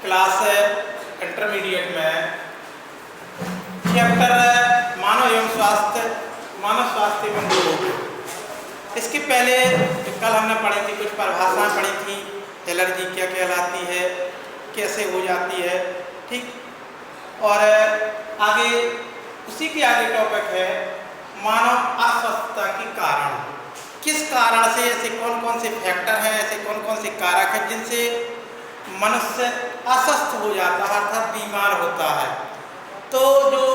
Class intermediate में chapter मानव एवं स्वास्थ्य, मानव स्वास्थ्य एवं रोग। इसके पहले कल हमने पढ़ी थी, कुछ परिभाषाएं पढ़ी थी। एलर्जी क्या कहलाती है, कैसे हो जाती है, ठीक। और आगे उसी के आगे टॉपिक है मानव अस्वस्थता के कारण। किस कारण से, ऐसे कौन कौन से फैक्टर हैं, ऐसे कौन कौन से कारक हैं जिनसे मनुष्य अस्वस्थ हो जाता है, अर्थात बीमार होता है। तो जो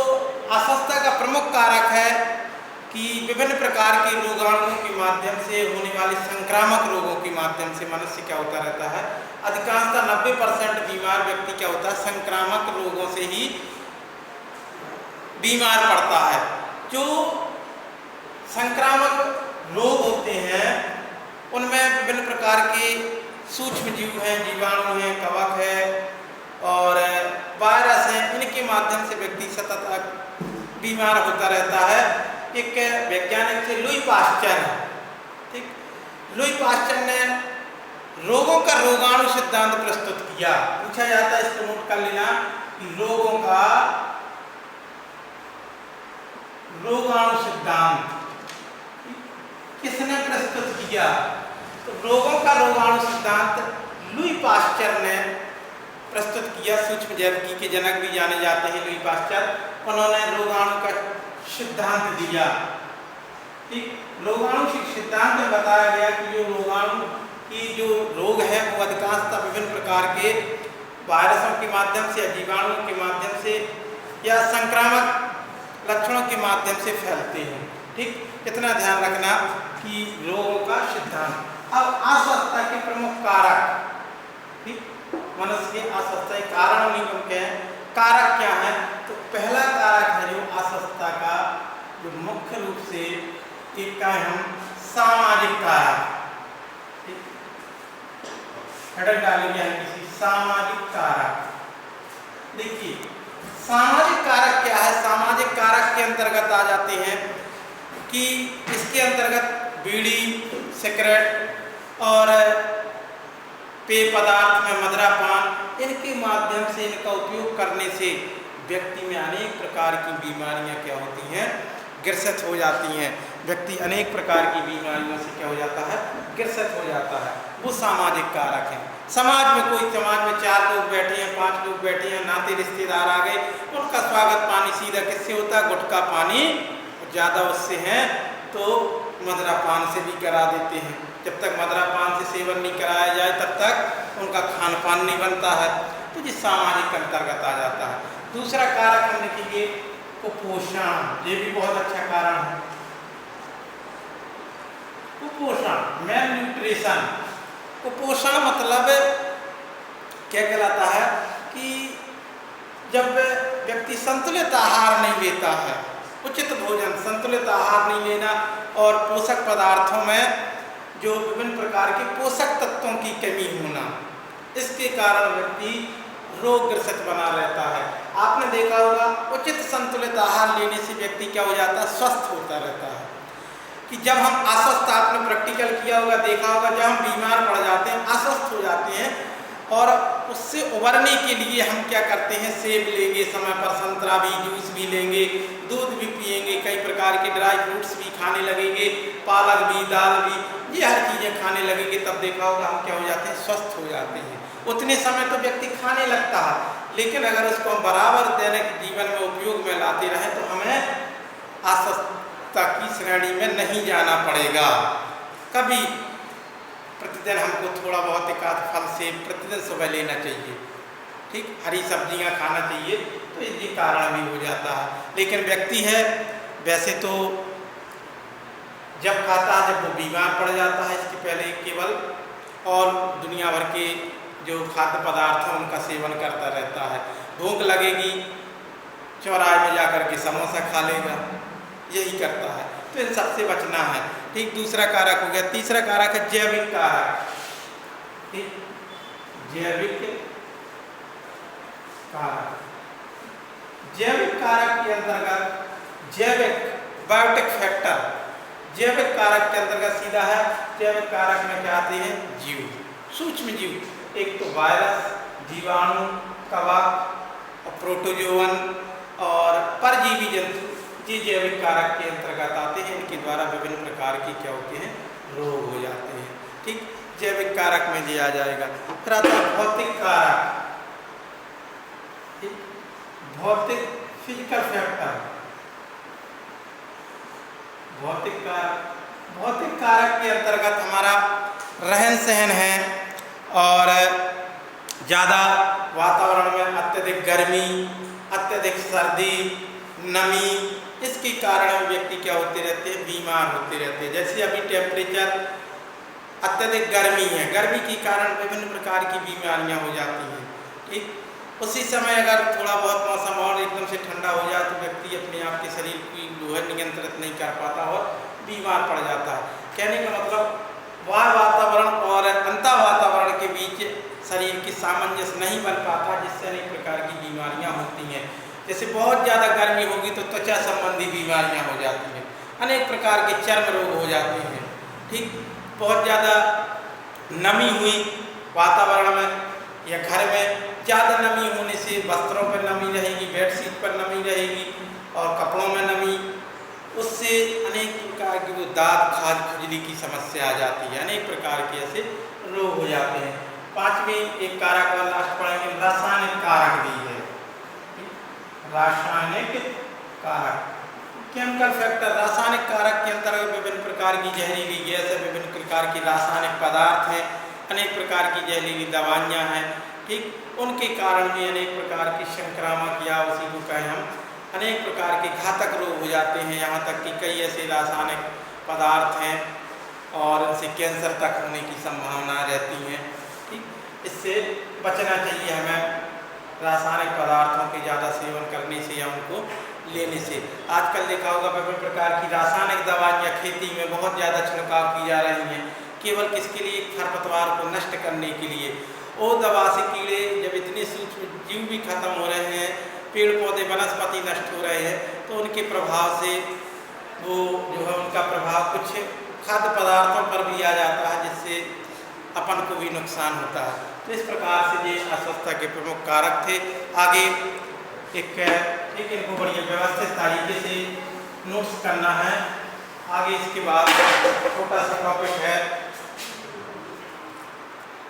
अस्वस्थता का प्रमुख कारक है कि विभिन्न प्रकार के रोगाणुओं के माध्यम से होने वाले संक्रामक रोगों के माध्यम से मनुष्य क्या होता रहता है, अधिकांशतः 90% बीमार व्यक्ति क्या होता है, संक्रामक रोगों से ही बीमार पड़ता है। जो संक्रामक रोग होते हैं उनमें विभिन्न प्रकार के सूक्ष्म जीव हैं, जीवाणु हैं, कवक है और वायरस हैं। इनके माध्यम से व्यक्ति सतत बीमार होता रहता है। एक वैज्ञानिक थे लुई पाश्चर, ठीक। लुई पाश्चर ने रोगों का रोगाणु सिद्धांत प्रस्तुत किया। पूछा जाता है, इसको नोट कर लेना कि रोगों का रोगाणु सिद्धांत किसने प्रस्तुत किया? तो रोगों का रोगाणु सिद्धांत लुई पाश्चर ने प्रस्तुत किया। सूक्ष्म जैविकी के जनक भी जाने जाते हैं लुई पाश्चर। उन्होंने रोगाणु का सिद्धांत दिया, ठीक। रोगाणु सिद्धांत में बताया गया कि जो रोगाणु की जो रोग है वो अधिकांशतः विभिन्न प्रकार के वायरसों के माध्यम से या जीवाणुओं के माध्यम से या संक्रामक लक्षणों के माध्यम से फैलते हैं, ठीक। इतना ध्यान रखना कि रोगों का सिद्धांत। अब अस्वस्थता के प्रमुख कारक, ठीक। मनुष्य के अस्वस्थता के कारण उन्हीं को क्या है, कारक क्या है? तो पहला कारक है जो अस्वस्थता का, जो मुख्य रूप से एक का है हम सामाजिक कारक, ठीक। हेडर डालेंगे हम किसी सामाजिक कारक। देखिए सामाजिक कारक क्या है? सामाजिक कारक के अंतर्गत आ जाते हैं कि इसके अंतर्गत बीड़ी, सिगरेट और पेय पदार्थ में मदिरापान, इनके माध्यम से, इनका उपयोग करने से व्यक्ति में अनेक प्रकार की बीमारियां क्या होती हैं, ग्रसित हो जाती हैं। व्यक्ति अनेक प्रकार की बीमारियों से क्या हो जाता है, ग्रसित हो जाता है। वो सामाजिक कारक हैं। समाज में कोई, समाज में 4 लोग बैठे हैं, 5 लोग बैठे हैं, नाते रिश्तेदार आ गए, उनका स्वागत पानी सीधा किससे होता है? गुटखा पानी। ज़्यादा उससे हैं तो मदिरापान से भी करा देते हैं। जब तक मदिरापान से सेवन नहीं कराया जाए तब तक उनका खान पान नहीं बनता है। तो ये सामाजिक अंतर्गत आ जाता है। दूसरा कारक हम लिखेंगे कुपोषण। ये भी बहुत अच्छा कारण है। कुपोषण, मेल न्यूट्रिशन। कुपोषण मतलब क्या कहलाता है कि जब व्यक्ति संतुलित आहार नहीं लेता है, उचित भोजन, संतुलित आहार नहीं लेना और पोषक पदार्थों में जो विभिन्न प्रकार के पोषक तत्वों की कमी होना, इसके कारण व्यक्ति रोगग्रसित बना रहता है। आपने देखा होगा उचित संतुलित आहार लेने से व्यक्ति क्या हो जाता है, स्वस्थ होता रहता है। कि जब हम अस्वस्थ, आपने प्रैक्टिकल किया होगा, देखा होगा, जब हम बीमार पड़ जाते हैं, अस्वस्थ हो जाते हैं और उससे उबरने के लिए हम क्या करते हैं, सेब लेंगे समय पर, संतरा भी, जूस भी लेंगे, दूध भी पिएंगे, कई प्रकार के ड्राई फ्रूट्स भी खाने लगेंगे, पालक भी, दाल भी, ये हर चीज़ें खाने लगेंगे। तब देखा होगा हम क्या हो जाते हैं, स्वस्थ हो जाते हैं। उतने समय तो व्यक्ति खाने लगता है, लेकिन अगर उसको हम बराबर दैनिक जीवन में उपयोग में लाते रहें तो हमें अस्वस्थता की श्रेणी में नहीं जाना पड़ेगा। कभी प्रतिदिन हमको थोड़ा बहुत एक आध फल से प्रतिदिन सुबह लेना चाहिए, ठीक। हरी सब्जियां खाना चाहिए, तो ये कारण भी हो जाता है। लेकिन व्यक्ति है वैसे तो जब खाता है जब वो बीमार पड़ जाता है, इसके पहले केवल और दुनिया भर के जो खाद्य पदार्थ हैं उनका सेवन करता रहता है। भूख लगेगी, चौराहे में जाकर के समोसा खा लेगा, यही करता है। तो इन सबसे बचना है, ठीक। दूसरा कारक हो गया। तीसरा कारक है जैविक कारक, ठीक। जैविक कारक, जैविक कारक के अंतर्गत जैविक बायोटिक फैक्टर, जैविक कारक के अंतर्गत सीधा है। जैविक कारक में क्या आते हैं? जीव, सूक्ष्म जीव। एक तो वायरस, जीवाणु, कवक, प्रोटोजोवन और परजीवी जंतु ये जैविक कारक के अंतर्गत आते हैं। इनके द्वारा विभिन्न प्रकार के क्या होते हैं, रोग हो जाते हैं। ठीक, जैविक कारक में ये आ जाएगा। फिर आता है भौतिक कारक। भौतिक फिजिकल फैक्टर, भौतिक कारक। भौतिक कारक के अंतर्गत हमारा रहन सहन है और ज़्यादा वातावरण में अत्यधिक गर्मी, अत्यधिक सर्दी, नमी, इसके कारण व्यक्ति क्या होते रहते हैं, बीमार होते रहते हैं। जैसे अभी टेम्परेचर अत्यधिक गर्मी है, गर्मी के कारण विभिन्न प्रकार की बीमारियां हो जाती हैं। ठीक, उसी समय अगर थोड़ा बहुत मौसम और एकदम से ठंडा हो जाए तो व्यक्ति अपने आप के शरीर की जो है नियंत्रित नहीं कर पाता और बीमार पड़ जाता है। कहने का मतलब बाह्य वातावरण और अंतर वातावरण के बीच शरीर की सामंजस्य नहीं बन पाता, जिससे अनेक प्रकार की बीमारियां होती हैं। जैसे बहुत ज़्यादा गर्मी होगी तो त्वचा संबंधी बीमारियां हो जाती हैं, अनेक प्रकार के चर्म रोग हो जाते हैं। ठीक, बहुत ज़्यादा नमी हुई वातावरण में या घर में ज़्यादा नमी होने से वस्त्रों पर नमी रहेगी, बेडशीट पर नमी रहेगी और कपड़ों में नमी, उससे अनेक प्रकार की वो दाद, खाज, खुजली की समस्या आ जाती है। अनेक प्रकार के ऐसे रोग हो जाते हैं। पांचवें एक कारक और लास्ट पढ़ेंगे, रासायनिक कारक भी है। रासायनिक कारक, केमिकल फैक्टर। रासायनिक कारक के अंतर्गत विभिन्न प्रकार की जहरीली गैस है, विभिन्न प्रकार की रासायनिक पदार्थ हैं, अनेक प्रकार की जहरीली दवाइयाँ हैं। ठीक, उनके कारण भी अनेक प्रकार की संक्रामक या उसी को कहें हम अनेक प्रकार के घातक रोग हो जाते हैं। यहाँ तक कि कई ऐसे रासायनिक पदार्थ हैं और इनसे कैंसर तक होने की संभावना रहती है। ठीक, इससे बचना चाहिए हमें रासायनिक पदार्थों के ज़्यादा सेवन करने से या उनको लेने से। आजकल देखा होगा विभिन्न प्रकार की रासायनिक दवाइयाँ खेती में बहुत ज़्यादा छिड़काव की जा रही हैं, केवल किसके लिए, खरपतवार को नष्ट करने के लिए। वो दवा से कीड़े जब इतने सूक्ष्म जीव भी खत्म हो रहे हैं, पेड़ पौधे वनस्पति नष्ट हो रहे हैं, तो उनके प्रभाव से वो जो है उनका प्रभाव कुछ खाद्य पदार्थों पर भी आ जाता है, जिससे अपन को भी नुकसान होता है। तो इस प्रकार से ये अस्वस्थता के प्रमुख कारक थे। आगे एक इनको बढ़िया व्यवस्थित तरीके से नोट्स करना है। आगे इसके बाद छोटा सा टॉपिक है